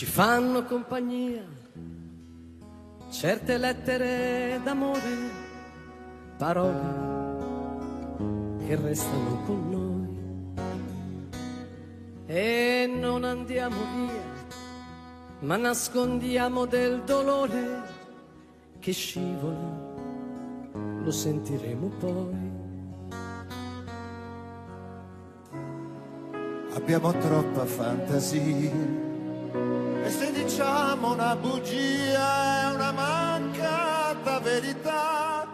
ci fanno compagnia, certe lettere d'amore, parole che restano con noi. E non andiamo via, ma nascondiamo del dolore che scivola, lo sentiremo poi. Abbiamo troppa fantasia e se diciamo una bugia è una mancata verità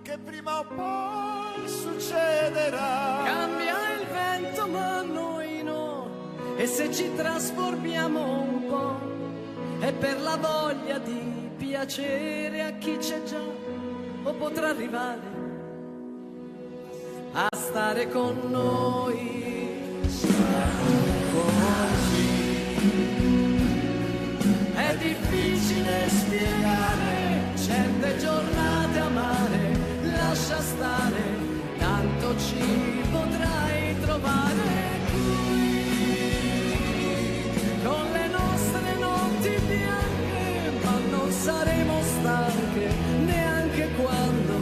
che prima o poi succederà. Cambia il vento ma noi no, e se ci trasformiamo un po' è per la voglia di piacere a chi c'è già o potrà arrivare a stare con noi. È difficile spiegare certe giornate amare, lascia stare, tanto ci potrai trovare qui, con le nostre notti bianche, ma non saremo stanche neanche quando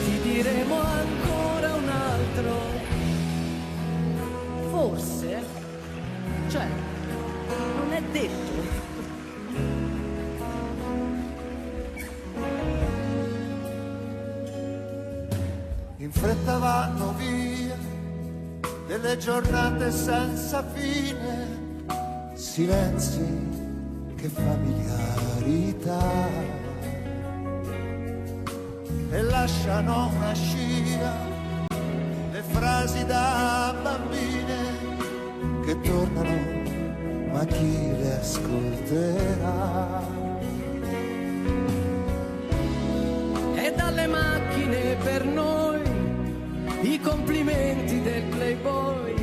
ti diremo ancora un altro. Forse, cioè, non è detto. In fretta vanno via delle giornate senza fine, silenzi che familiarità, e lasciano una scia le frasi da bambine che tornano, ma chi le ascolterà? E dalle macchine per noi i complimenti del playboy,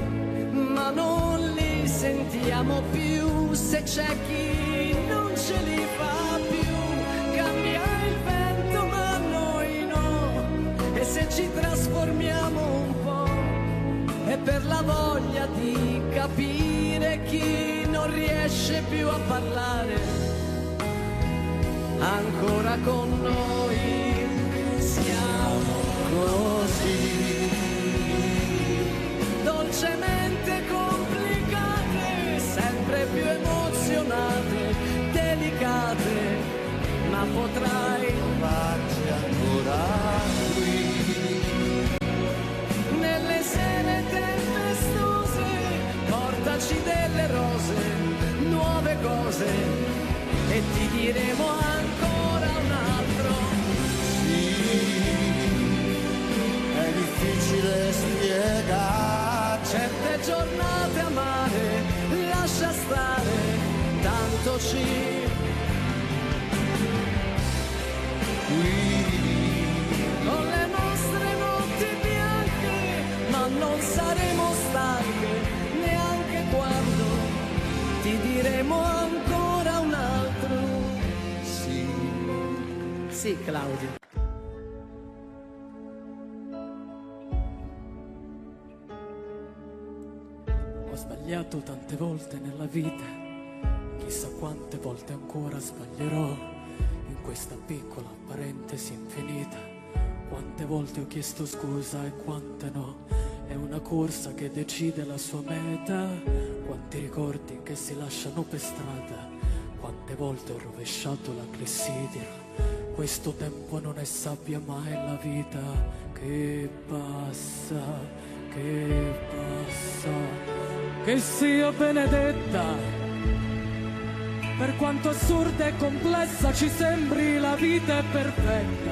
ma non li sentiamo più se c'è chi non ce li fa più. Cambia il vento ma noi no, e se ci trasformiamo un po' è per la voglia di capire chi non riesce più a parlare ancora con noi. Siamo così dolcemente complicate, sempre più emozionate, delicate, ma potrai trovarci ancora qui nelle sere tempestose. Portaci delle rose, nuove cose, e ti diremo ancora un altro. È difficile spiegare Certe giornate amare, lascia stare, tanto ci qui, con le nostre notti bianche, ma non saremo stanche neanche quando ti diremo ancora un altro. sì. Sì, Claudio. Ho sbagliato tante volte nella vita, chissà quante volte ancora sbaglierò in questa piccola parentesi infinita. Quante volte ho chiesto scusa e quante no, è una corsa che decide la sua meta. Quanti ricordi che si lasciano per strada, quante volte ho rovesciato la clessidra. Questo tempo non è sabbia mai la vita che passa, che passa. Che sia benedetta, per quanto assurda e complessa ci sembri la vita è perfetta,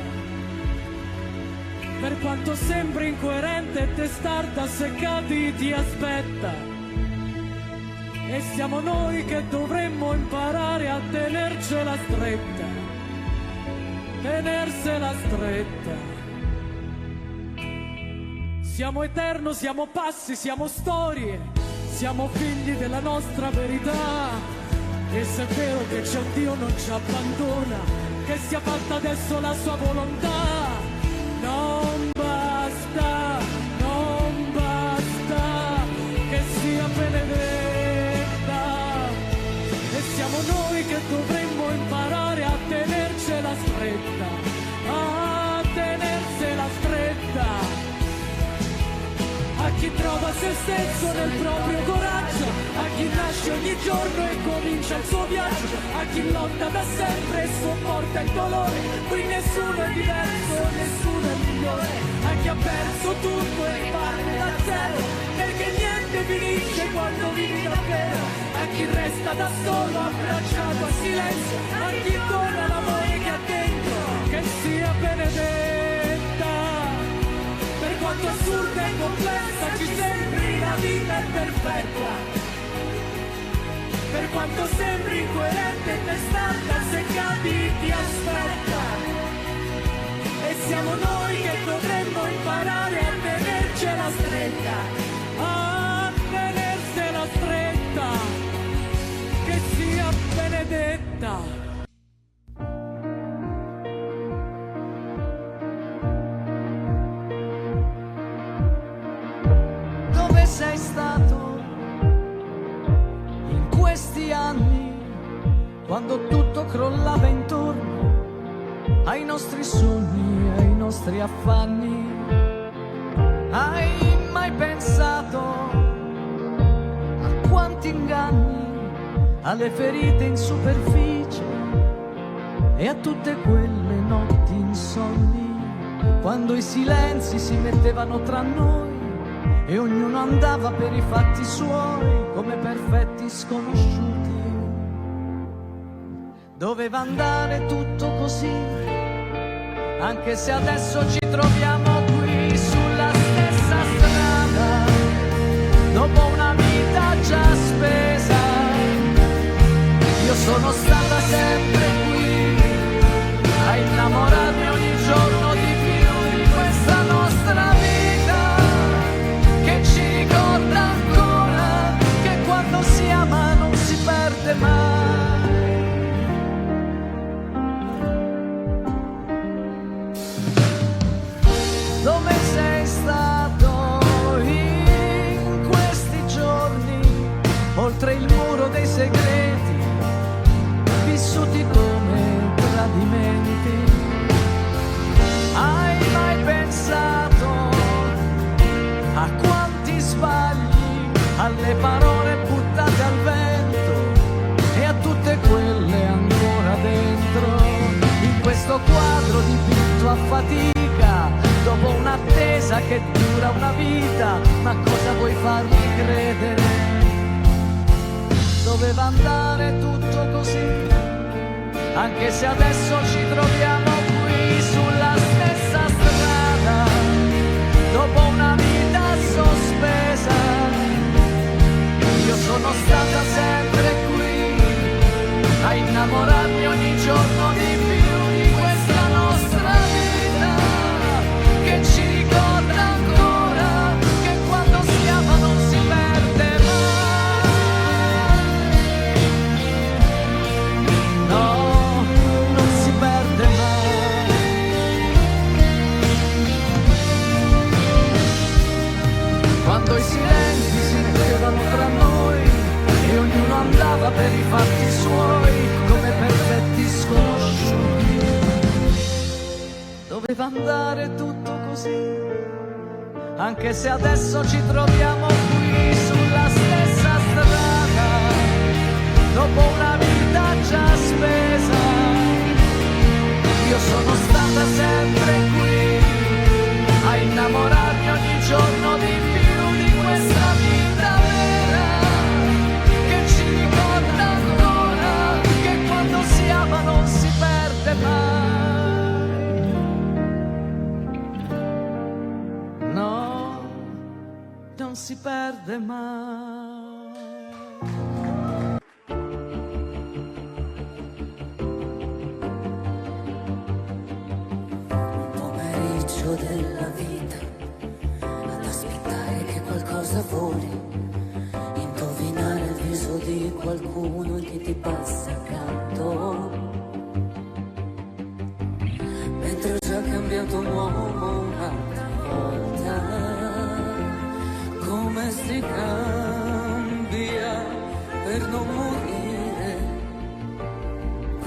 per quanto sembri incoerente e testarda, se cadi ti aspetta. E siamo noi che dovremmo imparare a tenercela stretta, tenersela stretta. Siamo eterno, siamo passi, siamo storie, siamo figli della nostra verità. E se è vero che c'è un Dio non ci abbandona, che sia fatta adesso la sua volontà. Non basta, non basta che sia benedetta. E siamo chi trova se stesso nel proprio coraggio, a chi nasce ogni giorno e comincia il suo viaggio, a chi lotta da sempre e sopporta il dolore. Qui nessuno è diverso, nessuno è migliore, a chi ha perso tutto e parte da zero, perché niente finisce quando vivi davvero, a chi resta da solo abbracciato a silenzio, a chi dona l'amore che ha dentro, che sia benedetta. Per quanto assurda e complessa ci sembri, la vita è perfetta. Per quanto sembri incoerente e testarda, se cadi ti aspetta. E siamo noi che dovremmo imparare a tenercela stretta, a tenersela stretta, che sia benedetta. Sei stato in questi anni, quando tutto crollava intorno ai nostri sogni, ai nostri affanni? Hai mai pensato a quanti inganni, alle ferite in superficie e a tutte quelle notti insonni, quando i silenzi si mettevano tra noi e ognuno andava per i fatti suoi come perfetti sconosciuti? Doveva andare tutto così, anche se adesso ci troviamo qui sulla stessa strada, dopo una vita già spesa. Io sono stata sempre qui a innamorarmi ogni giorno di più di questa nostra vita, che ci ricorda ancora che quando si ama non si perde mai. Dove sei stato in questi giorni, oltre il muro dei segreti, vissuti come tradimenti? Hai mai pensato a quanti sbagli, alle parole buttate al vento e a tutte quelle ancora dentro, in questo quadro dipinto a fatica, dopo un'attesa che dura una vita? Ma cosa vuoi farmi credere? Doveva andare tutto così, anche se adesso ci troviamo qui sulla stessa strada, dopo una vita sospesa. Io sono stata sempre qui a innamorarmi ogni giorno di più di questa nostra vita, che ci ricorda ancora che quando si ama non si perde mai. No, non si perde mai. Quando i silenzi si mettevano tra noi e ognuno andava per i fatti suoi come perfetti sconosciuti, doveva andare tutto così, anche se adesso ci troviamo qui sulla stessa strada, dopo una vita già spesa. Io sono stata sempre qui a innamorarmi ogni giorno di più di questa vita vera, che ci ricorda ancora che quando si ama non si perde mai. No, non si perde mai. Della vita, ad aspettare che qualcosa voli, indovinare il viso di qualcuno che ti passa accanto, mentre ho già cambiato uomo un'altra volta. Come si cambia per non morire,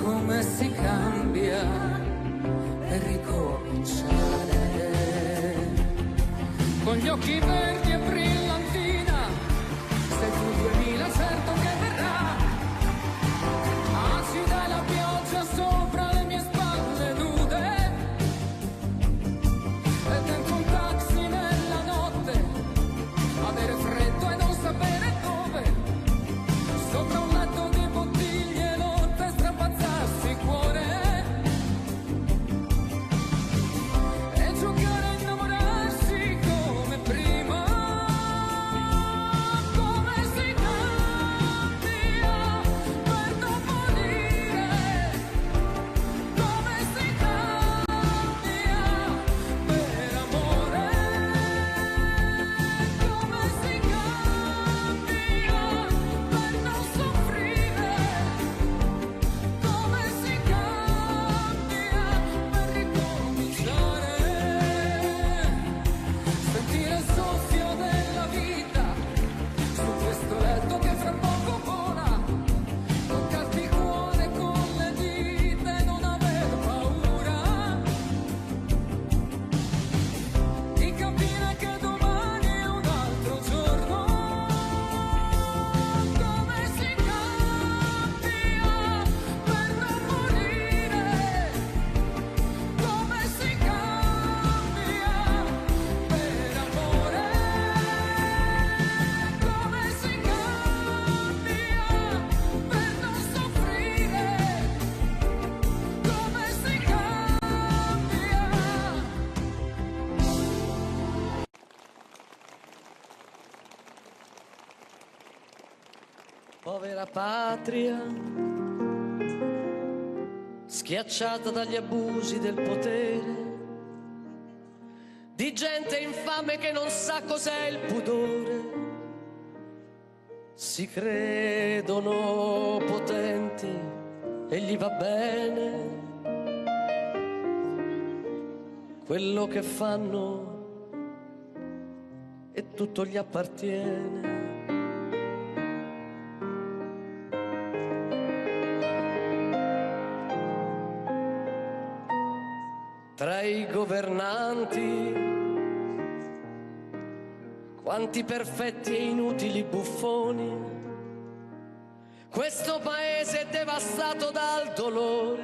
come si cambia per ricominciare. con gli occhi verdi e brillantina, sei tu 2000, certo che verrà, anzi dai la pioggia sopra le mie spalle nude, e dentro un taxi nella notte, avere freddo e non sapere dove, sopra un letto di bottiglie rotte, strapazzarsi il cuore, e giocare a innamorarsi come prima, come si cambia per non morire, come si cambia per amore, come si cambia per non soffrire, come si cambia per ricominciare, sentire il soffio della vita su questo letto che fra poco vola, toccarti il cuore con le dita e non aver paura, di capire che domani è un altro giorno, come si cambia per non morire, come si cambia per amore, come si cambia per non soffrire, come si cambia. Povera patria, schiacciata dagli abusi del potere, di gente infame che non sa cos'è il pudore, si credono potenti e gli va bene quello che fanno e tutto gli appartiene. Tra i governanti, quanti perfetti e inutili buffoni, questo paese è devastato dal dolore,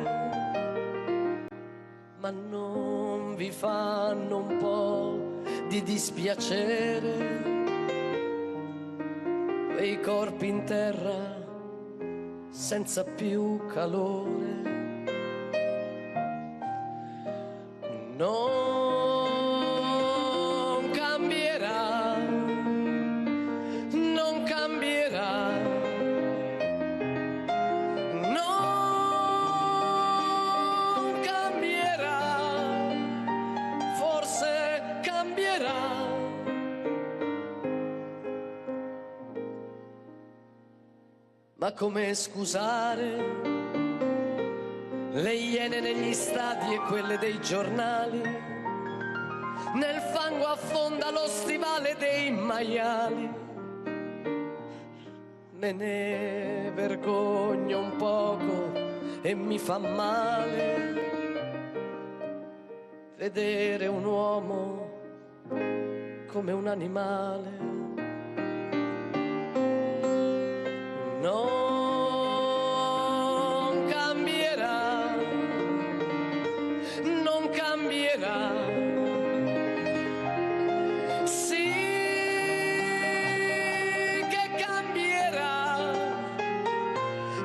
ma non vi fanno un po' di dispiacere quei corpi in terra senza più calore? Non cambierà, non cambierà, non cambierà, forse cambierà. Ma come scusare le iene negli stadi e quelle dei giornali? Nel fango affonda lo stivale dei maiali. Me ne vergogno un poco e mi fa male vedere un uomo come un animale. Non cambierà, non cambierà. Sì che cambierà,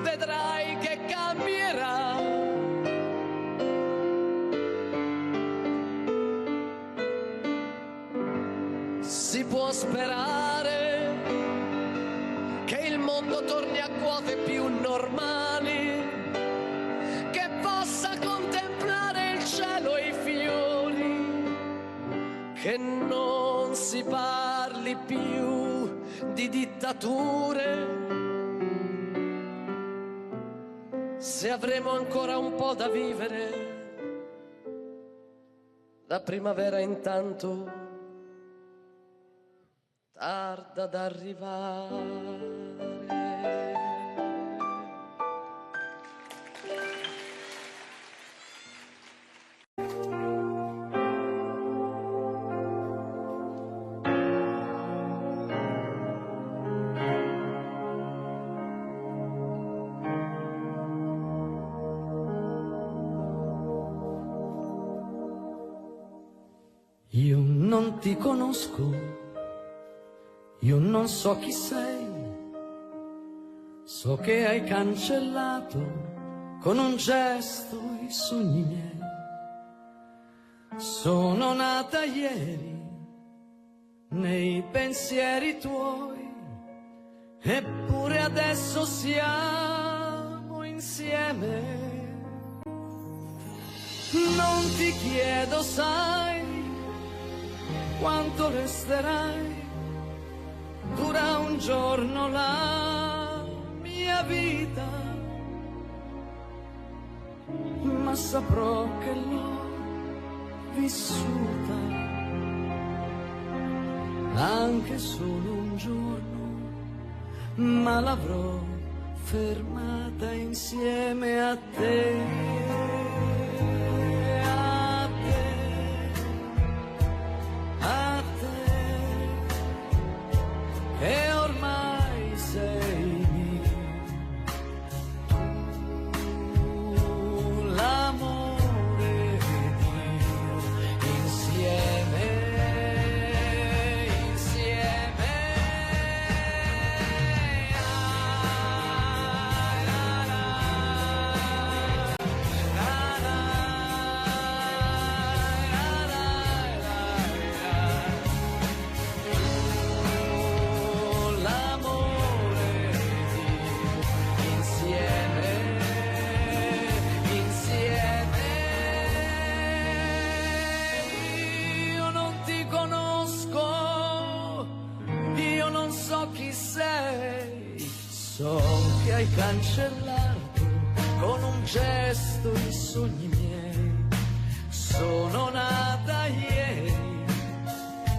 vedrai che cambierà. Si può sperare che il mondo torni a quote più normali, che possa contemplare il cielo e i fiori, che non si parli più di dittature. Se avremo ancora un po' da vivere, la primavera intanto tarda ad arrivare. ti conosco, io non so chi sei, so che hai cancellato con un gesto i sogni miei. Sono nata ieri nei pensieri tuoi, eppure adesso siamo insieme. Non ti chiedo, sai, quanto resterai, dura un giorno la mia vita, ma saprò che l'ho vissuta anche solo un giorno, ma l'avrò fermata insieme a te. E ormai sei mio, tu l'amore mio, insieme, insieme. So che hai cancellato con un gesto i sogni miei. Sono nata ieri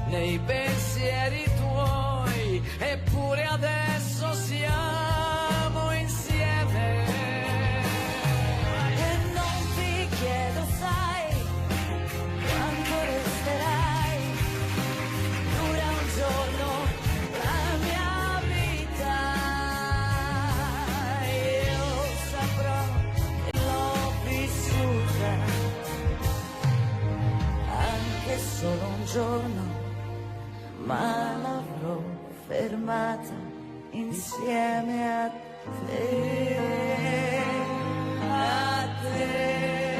nei pensieri tuoi, eppure adesso siamo insieme. E non ti chiedo, sai, quanto resterai, dura un giorno la mia vita. Io saprò che l'ho vissuta anche solo un giorno, ma l'avrò fermata insieme a te, a te,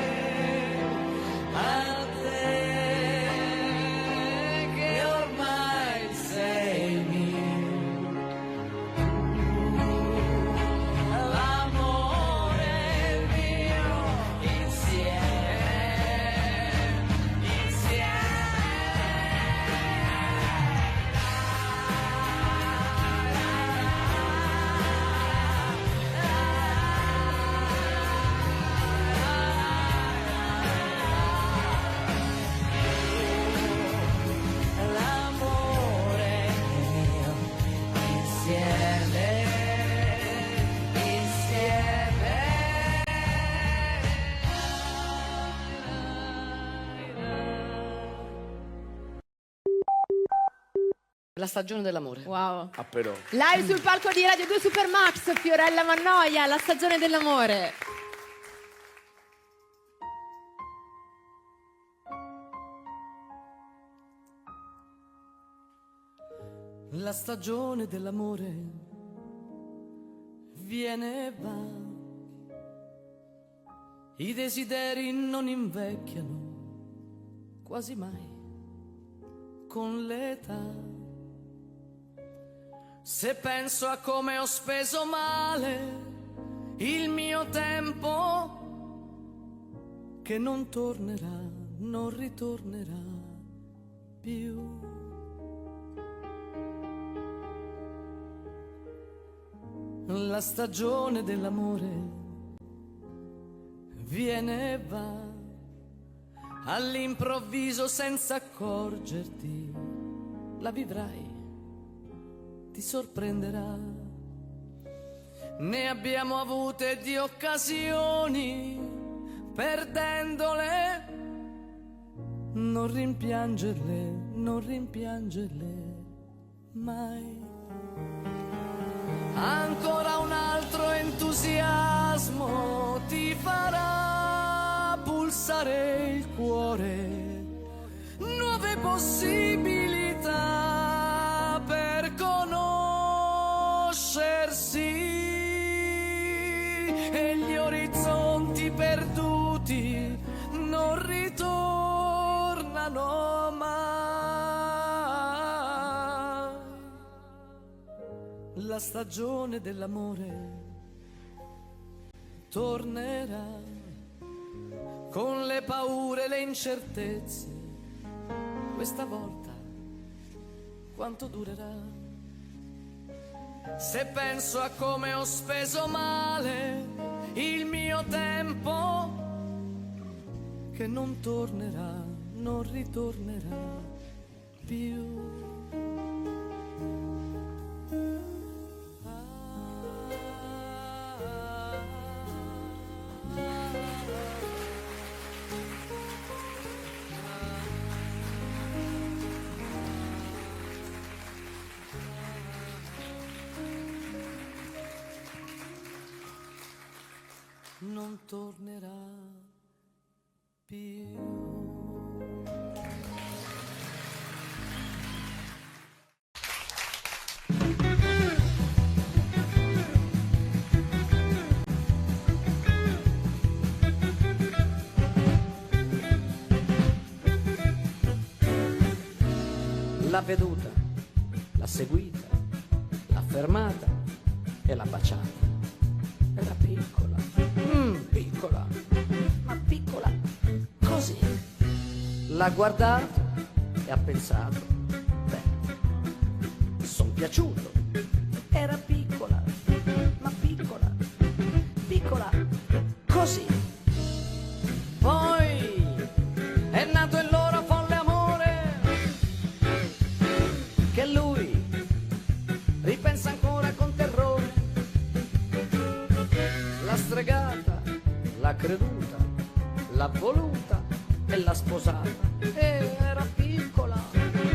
a te, che ormai sei mio. L'amore mio, insieme, insieme. L'amore mio, insieme, insieme. La stagione dell'amore. Wow. Ah, però. Live sul palco di Radio 2 Supermax, Fiorella Mannoia, La stagione dell'amore. La stagione dell'amore viene e va, i desideri non invecchiano quasi mai con l'età. Se penso a come ho speso male il mio tempo, che non tornerà, non ritornerà più. La stagione dell'amore viene e va, all'improvviso senza accorgerti, la vivrai, ti sorprenderà. Ne abbiamo avute di occasioni, perdendole, non rimpiangerle mai. Ancora un altro entusiasmo ti farà pulsare il cuore, nuove possibilità per conoscersi e gli orizzonti perduti non ritornano mai. La stagione dell'amore tornerà con le paure e le incertezze. Questa volta quanto durerà? Se penso a come ho speso male il mio tempo, che non tornerà, non ritornerà più. Non tornerà più. L'ha veduta, l'ha seguita, l'ha fermata e l'ha baciata. Era piccola, piccola, ma piccola così. L'ha guardato e ha pensato, beh, son piaciuto. Era piccola, ma piccola, piccola così. Poi è nato il loro folle amore, che lui ripensa ancora con terrore. L'ha stregata, l'ha creduta, l'ha voluta e l'ha sposata. E era piccola,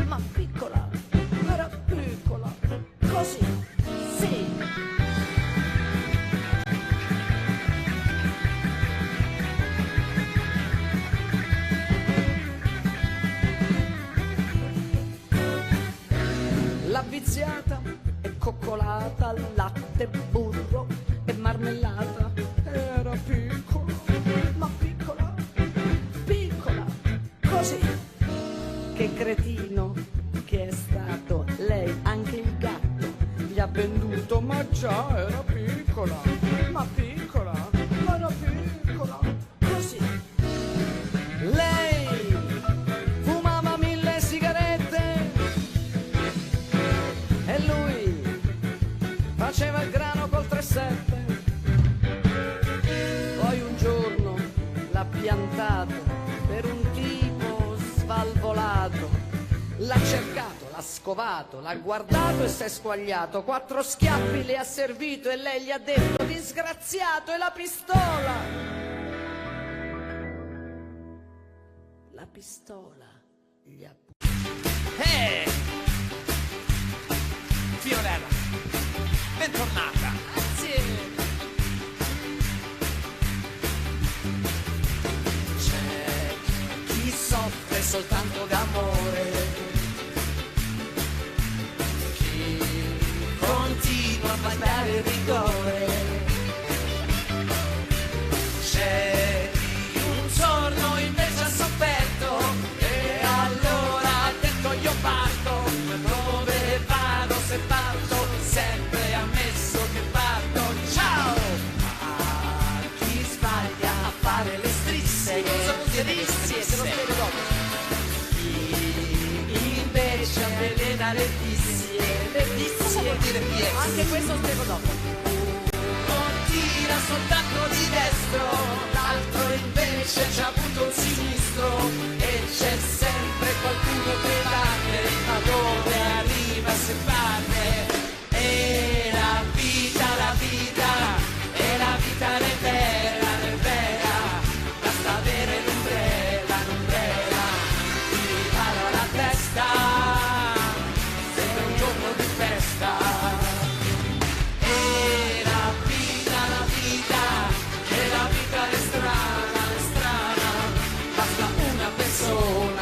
ma piccola, era piccola, così, sì. L'ha viziata e coccolata, latte, burro e marmellata. Era piccola, ma piccola, piccola, così. Che cretino che è stato, lei anche il gatto gli ha venduto, ma già era piccola, ma piccola, ma era piccola, così. Lei fumava 1000 sigarette e lui faceva il grano col 3-7. Poi un giorno l'ha piantato per un tipo svalvolato. L'ha cercato, l'ha scovato, l'ha guardato e si è squagliato. 4 schiaffi le ha servito e lei gli ha detto disgraziato. E la pistola, la pistola gli ha... Fiorella, bentornata. Grazie. C'è chi soffre soltanto d'amore, chi continua a sbagliare il rigore. C'è chi un giorno invece ha sofferto e allora ha detto io parto. Dove vado se parto, sempre ammesso che parto. Ciao! A chi sbaglia a fare le strisse, cosa vuol dire le strisse? Se lo spiego dopo. Chi invece avvelena le vizie, cosa vuol dire vizie? Anche questo lo spiego dopo. Non tira soltanto di destro, l'altro invece c'ha avuto un sinistro. E c'è sempre qualcuno che batte, ma dove arriva se parte. E la vita, e la vita è vera, basta avere l'ombrella, ti ripara la testa, sembra un giorno di festa. E la vita è strana, basta una persona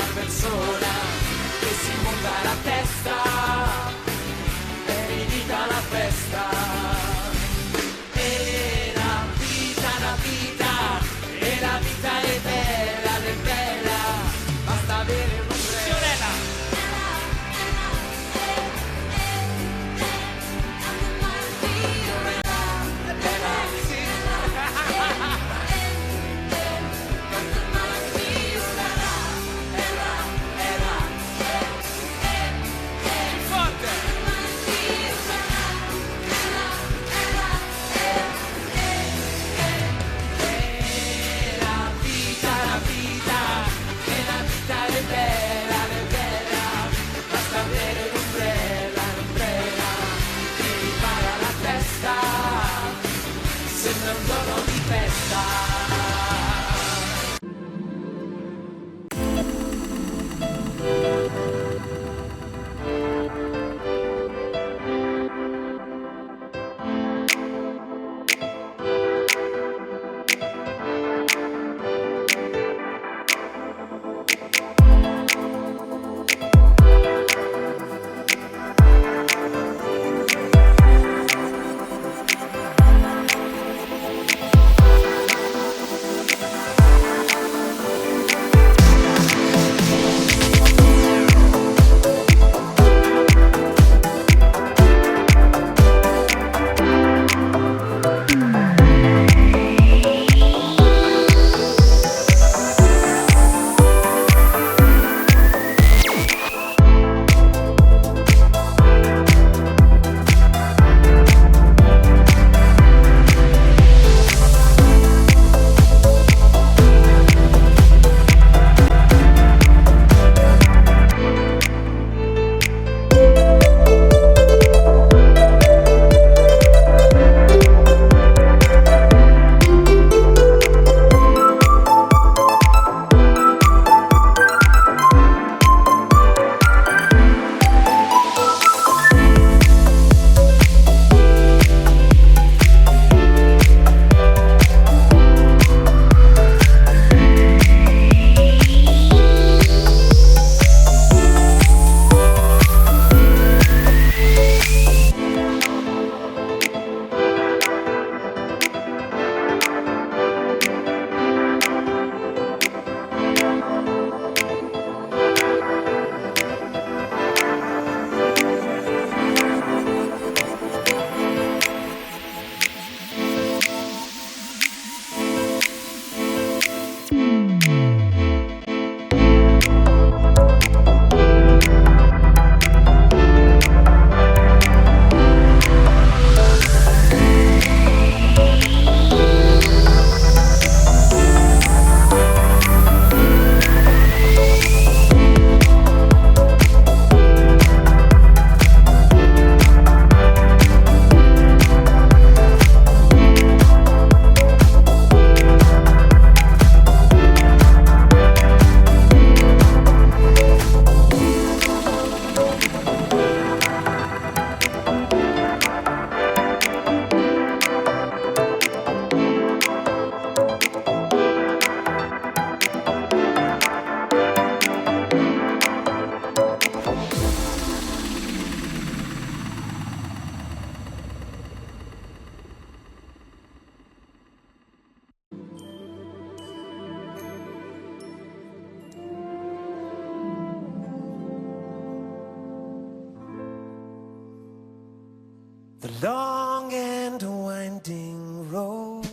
the long and winding road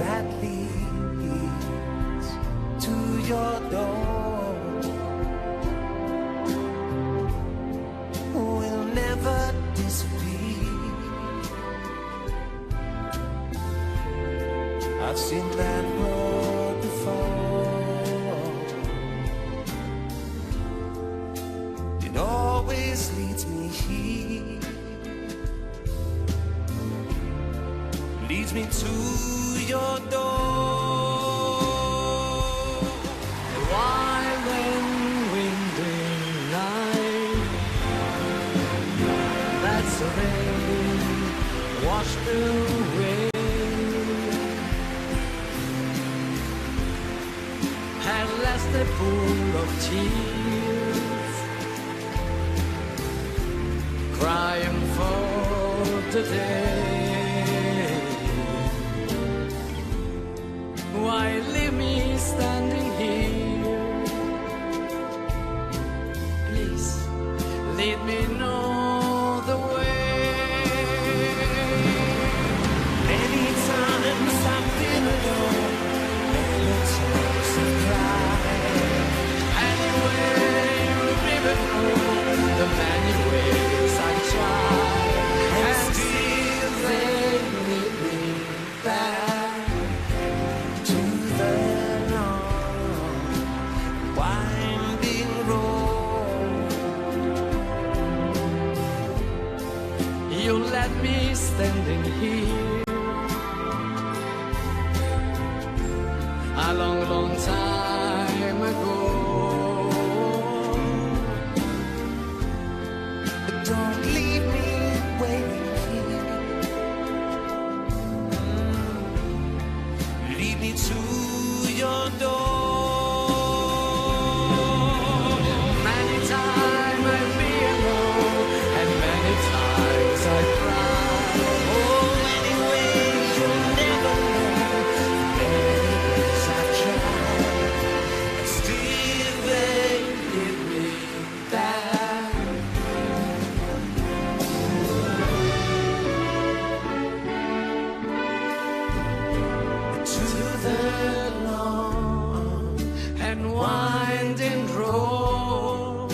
that leads to your door will never disappear. I've seen that road before. It always leads me here, leads me to your door. Wild and windy night, that's the rain washed away. At last a pool of tears, crying for today. Why leave me standing here? Please let me know the way. Many times I've been alone, many times I've cried. Anyway, you'll never know the many ways I tried, and still they lead me back To the long, winding road. You let me standing here a long, long time ago. But don't leave me waiting here. Lead me to your door. Many times I've been alone, and many times I've cried. Oh, anyway, you'll never know the many ways I've tried. And still they Lead me back. to the long And winding road,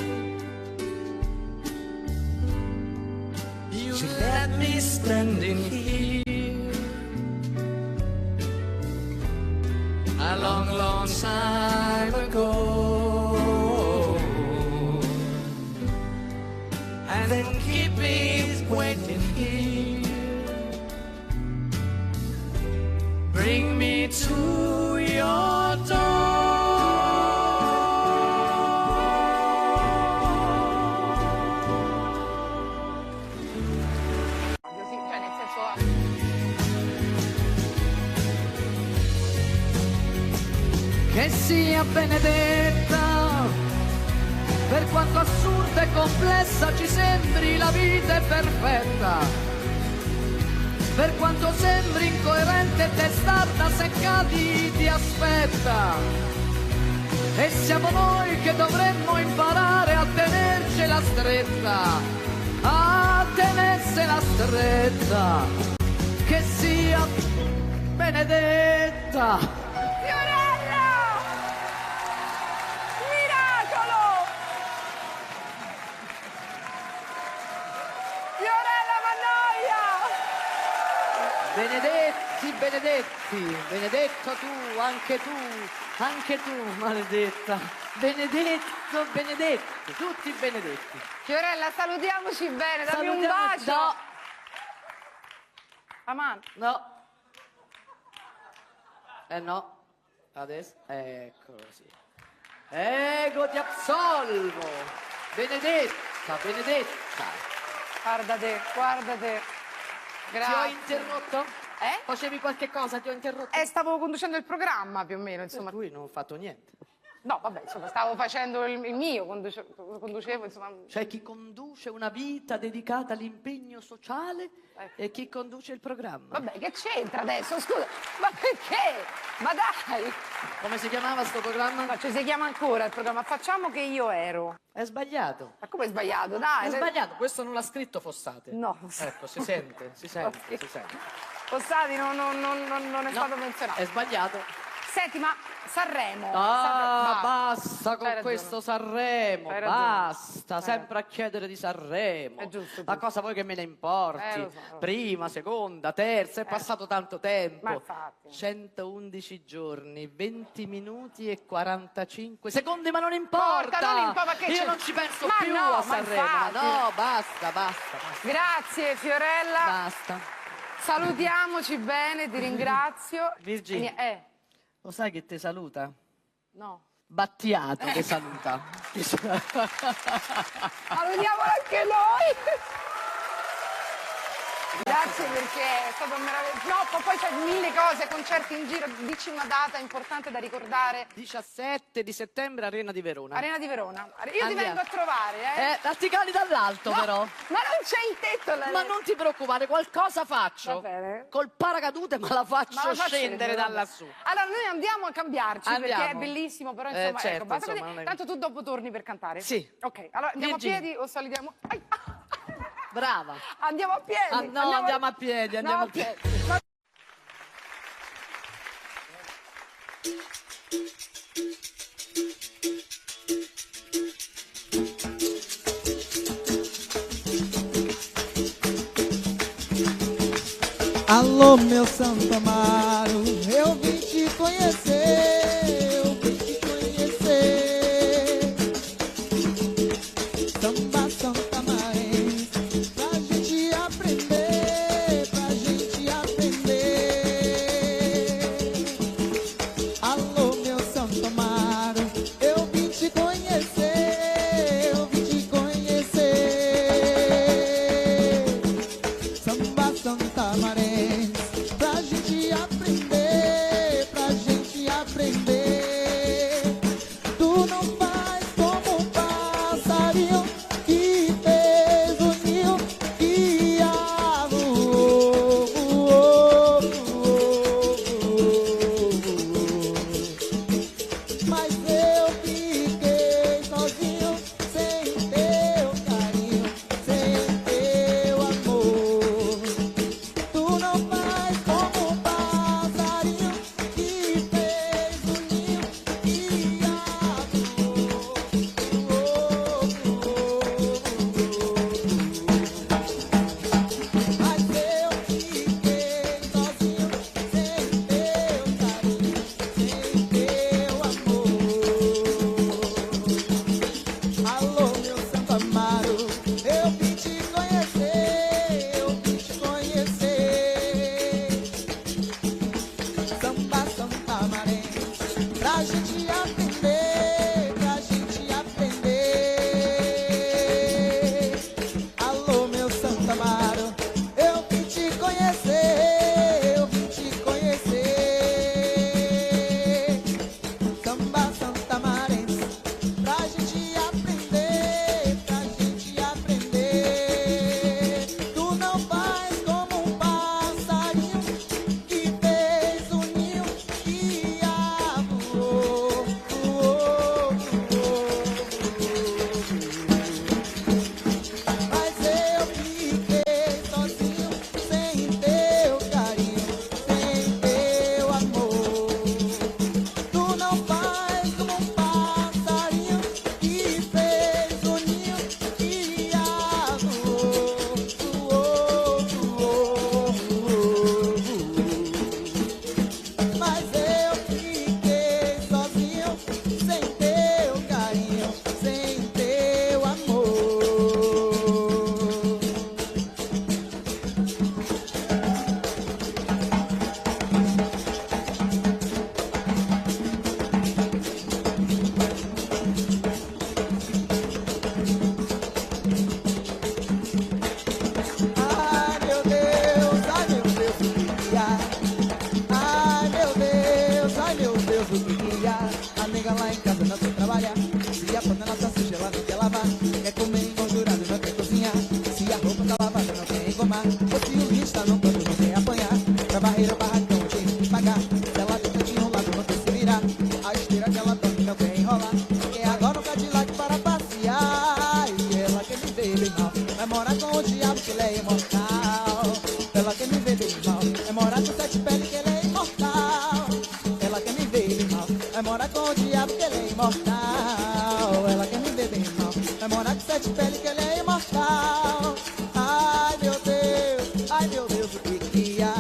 you let me standing here a long, long time ago, and then keep me waiting here. Bring me to your door. Così, cioè nel senso. Che sia benedetta, per quanto assurda e complessa ci sembri la vita è perfetta, per quanto sembri incoerente e testarda se cadi ti aspetta, e siamo noi che dovremmo imparare a tenercela stretta, a tenersela stretta, che sia benedetta. Fiorella! Miracolo! Fiorella Mannoia! Benedetti, benedetti, benedetto tu, anche tu, maledetta. Benedetto, benedetti, tutti benedetti. Fiorella, salutiamoci bene, dammi un Salutiamo- bacio! No, La mano. no. No, adesso, ecco così. Ego ti absolvo. Benedetta, benedetta. Guarda te, guarda te. Ti ho Grazie. interrotto? Facevi qualche cosa, ti ho interrotto? Stavo conducendo il programma più o meno, insomma. Tu non ho fatto niente. No, vabbè, insomma, stavo facendo il mio, conducevo, insomma. C'è chi conduce una vita dedicata all'impegno sociale e chi conduce il programma. Vabbè, che c'entra adesso? Scusa, ma perché? Ma dai! Come si chiamava sto programma? Ma ci si chiama ancora il programma Facciamo che io ero. È sbagliato. Ma come è sbagliato? Dai! È sbagliato, questo non l'ha scritto Fossati. No. Ecco, si sente, si sente, Ok. si sente. Fossati non è stato menzionato. È sbagliato. Senti, ma Sanremo. Ah, Sanremo, basta Hai con ragione. questo Sanremo, Hai ragione. basta, Hai sempre a chiedere di Sanremo. È giusto, Ma giusto. cosa vuoi che me ne importi? Lo so. Prima, seconda, terza, è passato tanto tempo. Ma infatti. 111 giorni, 20 minuti e 45 secondi, ma non importa! Non importa, perché Io c'è- non ci penso Ma più no, a ma Sanremo. infatti. No, basta. Grazie, Fiorella. Basta. Salutiamoci bene, ti ringrazio. Virginia. Lo sai che ti saluta? No. Battiato ti saluta. Salutiamolo anche noi. Grazie perché è stato meraviglioso. No, poi c'è mille cose, concerti in giro. Dici una data importante da ricordare. 17 di settembre, Arena di Verona. Arena di Verona. Io ti Andiamo. vengo a trovare, Ti cali dall'alto No, però. ma non c'è il tetto. Ma non ti preoccupare, qualcosa faccio. Va bene. Col paracadute ma la faccio Ma la fa scendere da lassù. Allora noi andiamo a cambiarci perché Andiamo. è bellissimo, però insomma, certo, ecco, basta insomma, così. non è- Tanto tu dopo torni per cantare. Sì. Ok, allora andiamo Virginia. a piedi o salutiamo? Ai, Brava. andiamo a piedi. No, andiamo a piedi, andiamo a piedi. Alô, meu Santo Amaro, eu vim te conhecer, eu vim te conhecer. Samba Santa Marense, pra gente aprender, pra gente aprender. Alô, meu Santo Amaro, eu vim te conhecer, eu vim te conhecer. Samba Santa Marense, pra gente aprender, pra gente aprender. Tu não faz como um passarinho que fez o ninho que voou, voou, voou. Mas eu fiquei sozinho, sem teu carinho, sem teu amor. Tu não faz como um passarinho que fez o ninho que Mas eu fiquei sozinho, sem teu carinho, sem teu amor. Alô, meu Santo Amaro, eu vim te conhecer, eu vim te conhecer. Samba Santa Marense, pra gente aprender, pra gente aprender. Alô, meu Santo Amaro, eu vim te conhecer, eu vim te conhecer. Samba Santa Marense, pra gente aprender, pra gente aprender. é imortal. Ai meu Deus, o que que há?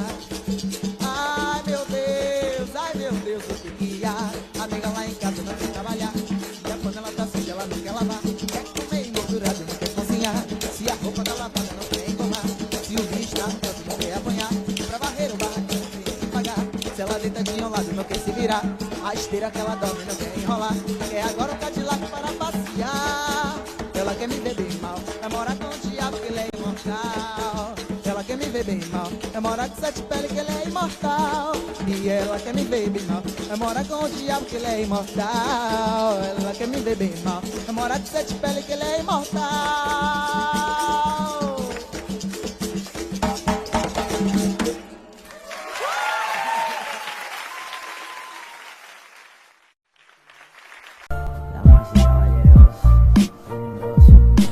Ai meu Deus, o que que há? A amiga lá em casa não quer trabalhar, e a panela tá suja, ela não quer lavar. Quer comer engordurado, não quer cozinhar. Se a roupa tá lavada, não quer engomar. Se o bicho tá no canto, não quer apanhar. Pra varrer o barraquinho tem que pagar. Se ela deita de um lado, não quer se virar. A esteira que ela dorme, não quer enrolar. Quer agora o Cadillac para passear. Ela quer me ver bem mal, vai morar com o diabo que ele é imortal. Ela quer me ver bem mal, vai morar com sete pele que ele é imortal. E ela quer me ver bem mal, vai morar com o diabo que ele é imortal. Ela quer me ver bem mal, vai morar com sete pele que ele é imortal.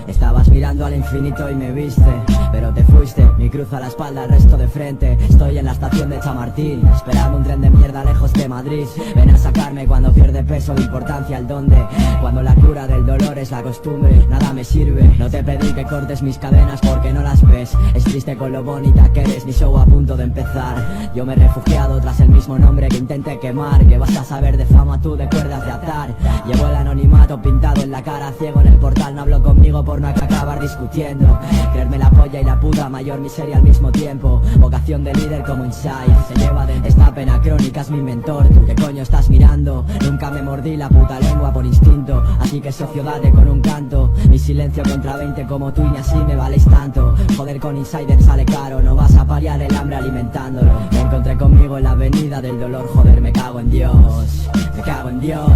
Estabas mirando al infinito y me viste, pero te fuiste, mi cruz a la espalda, el resto de frente. Estoy en la estación de Chamartín, esperando un tren de mierda lejos de Madrid. Ven a sacarme cuando pierde peso de importancia el dónde. Cuando la cura del dolor es la costumbre, nada me sirve. No te pedí que cortes mis cadenas porque no las ves. Es triste con lo bonita que eres, mi show a punto de empezar. Yo me he refugiado tras el mismo nombre que intenté quemar. Que vas a saber de fama tú, de cuerdas de atar. Llevo el anonimato pintado en la cara, ciego en el portal. No hablo conmigo por no acabar discutiendo. Creerme la polla y la puta mayor miseria al mismo tiempo. Vocación de líder como Inside, se lleva dentro. Esta pena crónica es mi mentor. ¿Tú qué coño estás mirando? Nunca me mordí la puta lengua por instinto. Así que socio date con un canto. Mi silencio contra 20 como tú y ni así me valéis tanto. Joder con Insider sale caro. No vas a paliar el hambre alimentándolo. Me encontré conmigo en la avenida del dolor. Joder, me cago en Dios. Me cago en Dios.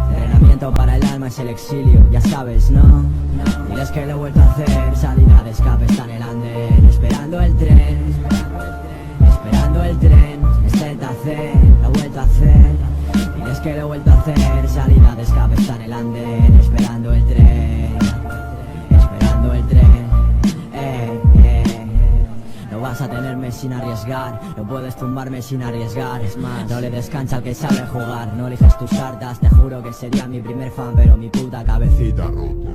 Entrenamiento para el alma es el exilio, ya sabes, ¿no? Diles que lo he vuelto a hacer. Salida de escape está en el andén. Esperando el tren. Esperando el tren. Este el tacer, lo he vuelto a hacer. Diles que lo he vuelto a hacer. Salida de escape está en el andén. Esperando el tren. Esperando el tren. No vas a tenerme sin arriesgar, no puedes tumbarme sin arriesgar. Es más, no le descansa al que sabe jugar. No eliges tus cartas, te juro que sería mi primer fan, pero mi puta cabecita rota.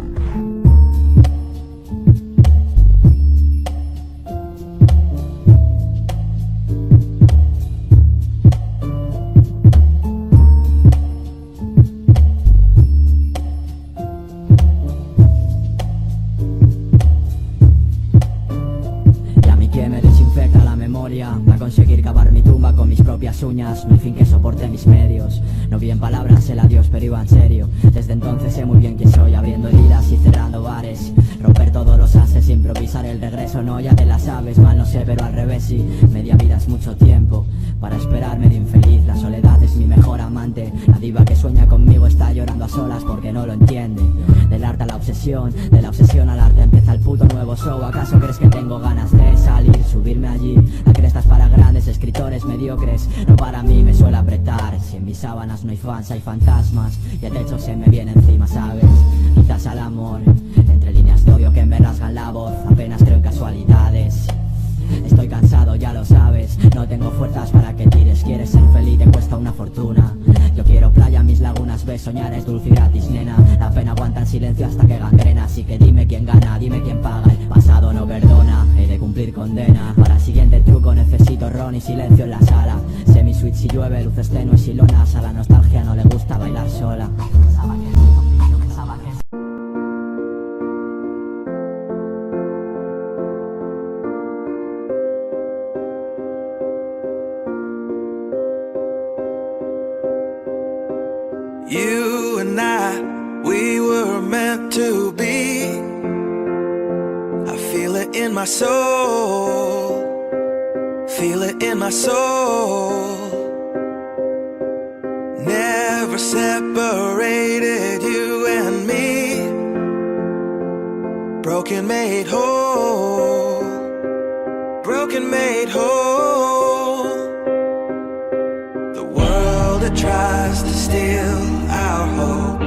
Va a conseguir cavar mi tumba con mis propias uñas. No hay fin que soporte mis medios. No vi en palabras el adiós, pero iba en serio. Desde entonces sé muy bien quién soy, abriendo heridas y cerrando bares. Romper todos los ases, improvisar el regreso. No, ya te la sabes, mal no sé, pero al revés sí. Media vida es mucho tiempo para esperarme de infeliz. La soledad es mi mejor amante. La diva que sueña conmigo está llorando a solas porque no lo entiende. Del arte a la obsesión, de la obsesión al arte empieza el puto nuevo show. ¿Acaso crees que tengo ganas de salir, subirme allí? La cresta es para grandes escritores mediocres, no para mí, me suele apretar. Si en mis sábanas no hay fans, hay fantasmas. Y el techo se me viene encima, ¿sabes? Quizás al amor, entre líneas de odio que me rasgan la voz. Apenas creo en casualidades. Estoy cansado, ya lo sabes. No tengo fuerzas para que tires. Quieres ser feliz, te cuesta una fortuna. Yo quiero playa, mis lagunas, ves, soñar es dulce y gratis, nena. La pena aguanta en silencio hasta que gangrena. Así que dime quién gana, dime quién paga. El pasado no perdona, he de cumplir condena. Para el siguiente truco necesito ron y silencio en la sala. Semi-switch si llueve, luces tenues y lonas. A la nostalgia no le gusta bailar sola. Pensaba que yo pensaba que You and I, we were meant to be. I feel it in my soul. Feel it in my soul. Never separated, you and me. Broken made whole. Broken made whole. The world that tries to steal our hope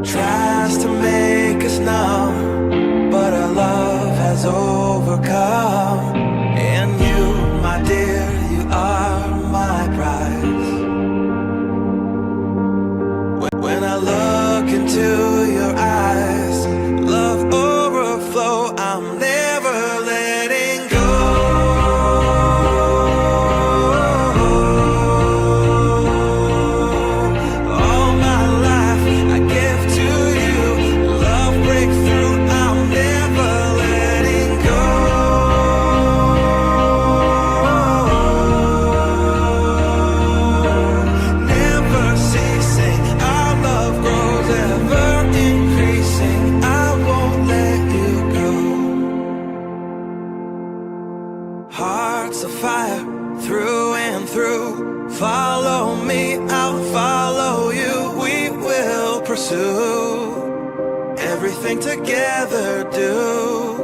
tries to make us numb, but our love has overcome. And you, my dear, you are my prize. When I look into your eyes, everything together do.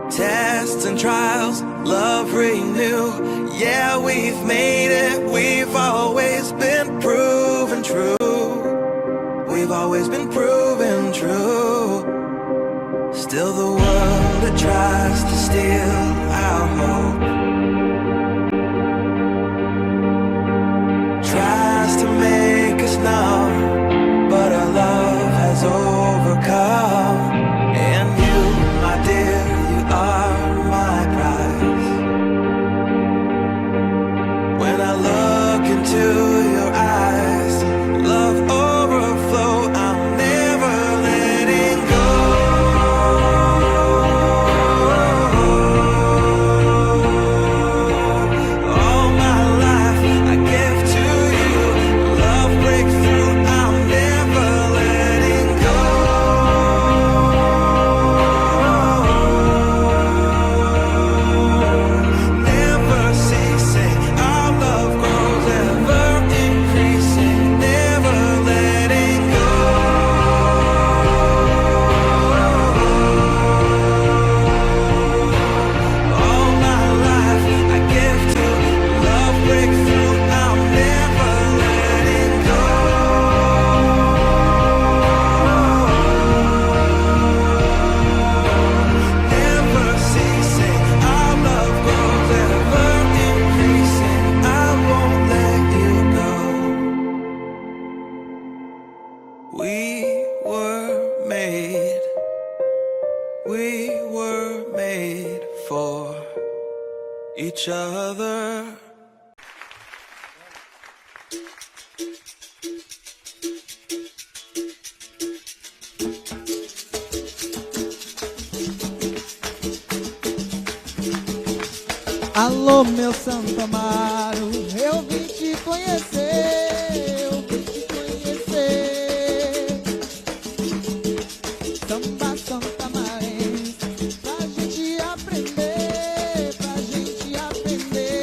Tests and trials, love renew. Yeah, we've made it, we've always been proven true. We've always been proven true. Still the world, it tries to steal our hope. Tries to make us numb, but our love has overcome. And you, my dear, you are my prize. When I look into your eyes, love overflow, I'm never letting go. All my life I give to you. Love breakthrough, I'm never letting go. Never ceasing, our love grows ever increasing. Never letting go. All my life I give to love breakthrough, I'm never letting go. Never ceasing, our love grows ever increasing. I won't let you go. We were made for each other. Alô, meu Santo Amaro, eu vim te conhecer, eu vim te conhecer. Samba Santa Marense, pra gente aprender, pra gente aprender.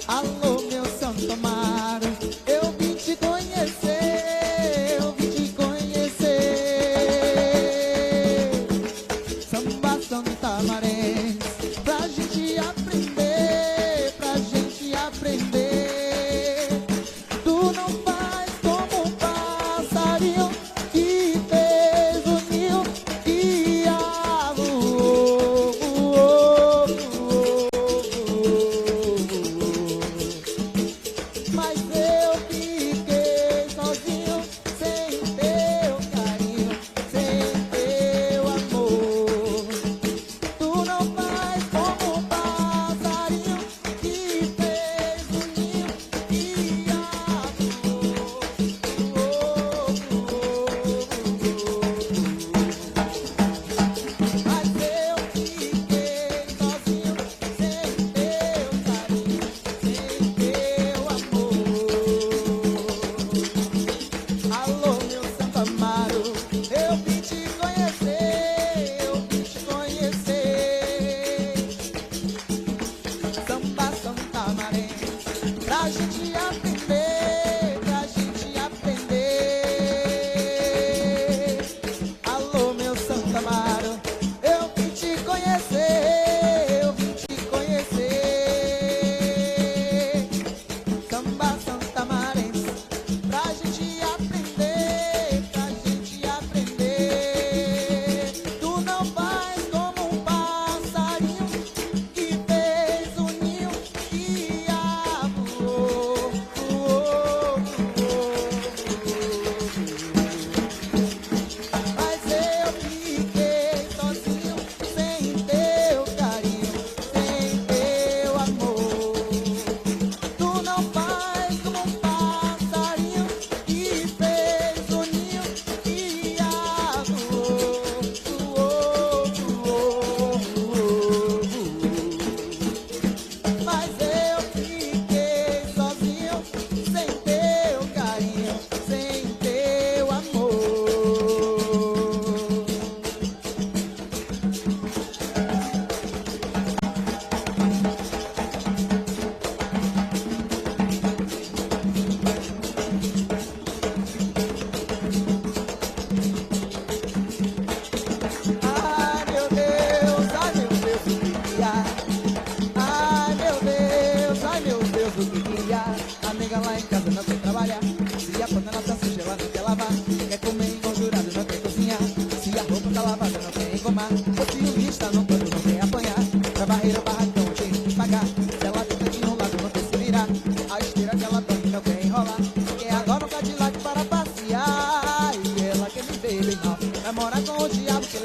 Alô, meu Santo Amaro, eu vim te conhecer, eu vim te conhecer. Samba Santa Marense, pra gente aprender, pra gente aprender. Tu não faz como um passarinho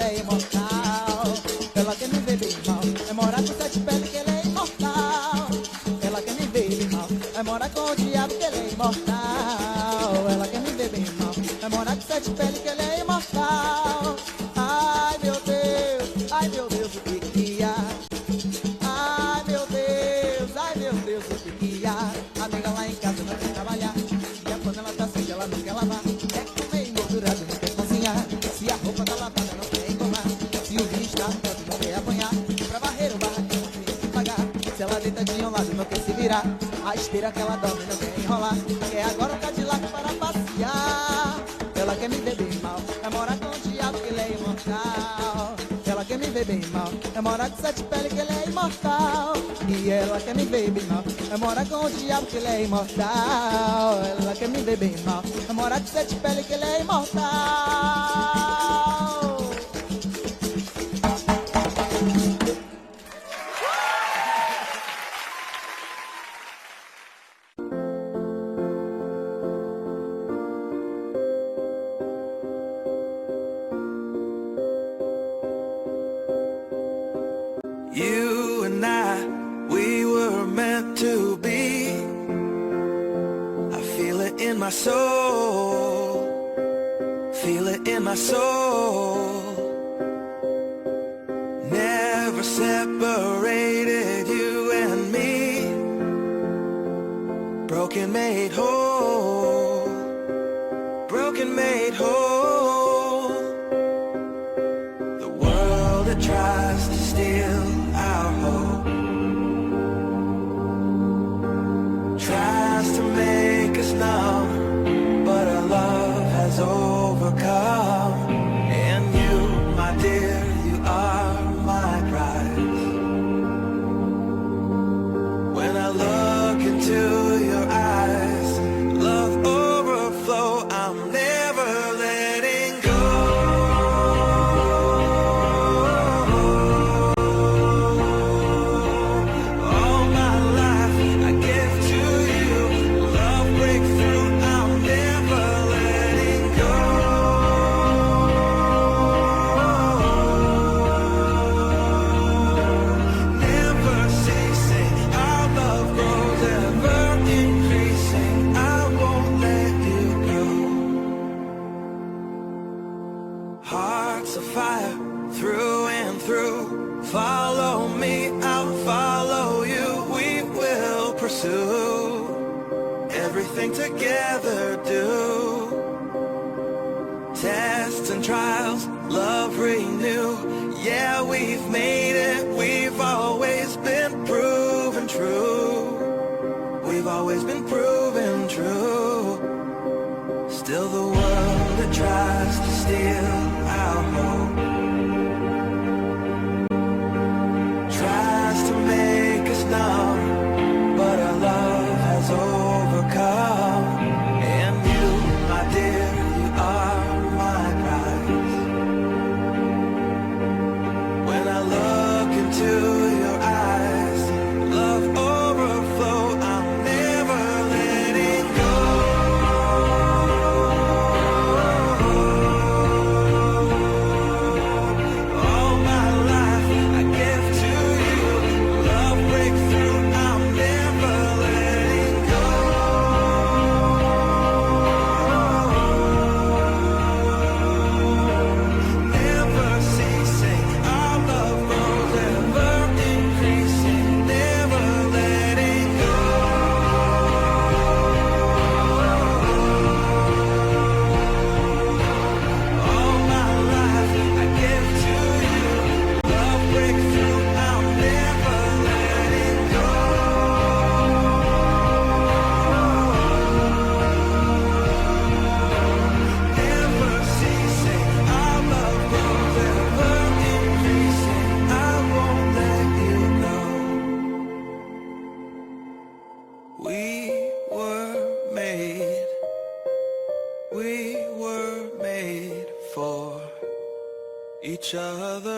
é imortal. Ela quer me ver bem mal, é morar com sete pele que ele é imortal. Ela quer me ver bem mal, é morar com o diabo que ele é imortal. Ela quer me ver bem mal, é morar com sete pele que ele é imortal. Ai meu Deus, o que que há? Ai meu Deus, o que que há? Amiga lá em casa não quer trabalhar, e a panela tá suja, ela não quer lavar. É comer engordurado, não quer cozinhar. Se a roupa tá lavada, não quer engomar. Se o vinho está pronto, não quer apanhar. Pra varrer o barraquinho, não tem que pagar. Se ela deita de um lado, não quer se virar. A esteira que ela dorme, não quer enrolar. Quer agora um Cadillac para passear. Ela quer me ver bem mal, é morar com o diabo que ele é imortal. Ela quer me ver bem mal, é morar com sete pele que ele é imortal. E ela quer me ver bem mal, é morar com o diabo que ele é imortal. Ela quer me ver bem mal, é morar com sete pele que ele é imortal. You and I, we were meant to be. I feel it in my soul, feel it in my soul. Never separated, you and me. Broken made whole, broken made whole. The world that tries to steal our hope tries to make us numb, but our love has overcome. And you, my dear, you are my prize. When I look into your eyes, love overflow, I'm never letting go. Hearts of fire through and through. Follow me, I'll follow you. We will pursue everything together. Do tests and trials, love renew. Yeah, we've made it. We've always been proven true. We've always been proven true. Still the world that tries to steal our hope tries to make us numb, but our love has overcome. And you, my dear, you are my prize. When I look into your eyes, love overflow, I'm never letting go. We were made for each other.